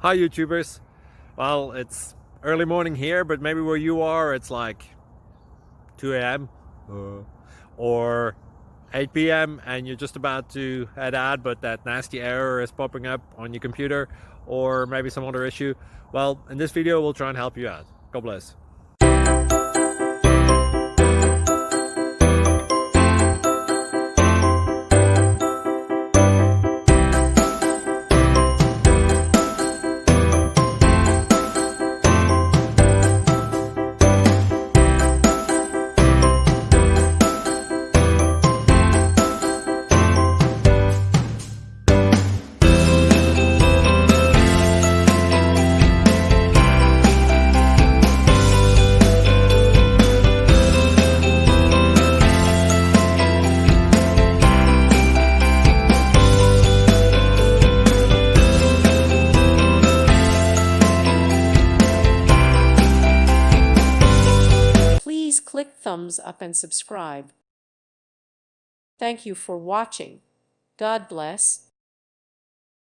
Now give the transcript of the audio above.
Hi YouTubers. Well, it's early morning here, but maybe where you are it's like 2 a.m. or 8 p.m. and you're just about to head out, but that nasty error is popping up on your computer, or maybe some other issue. Well, in this video we'll try and help you out. God bless. Please click thumbs up and subscribe. Thank you for watching. God bless.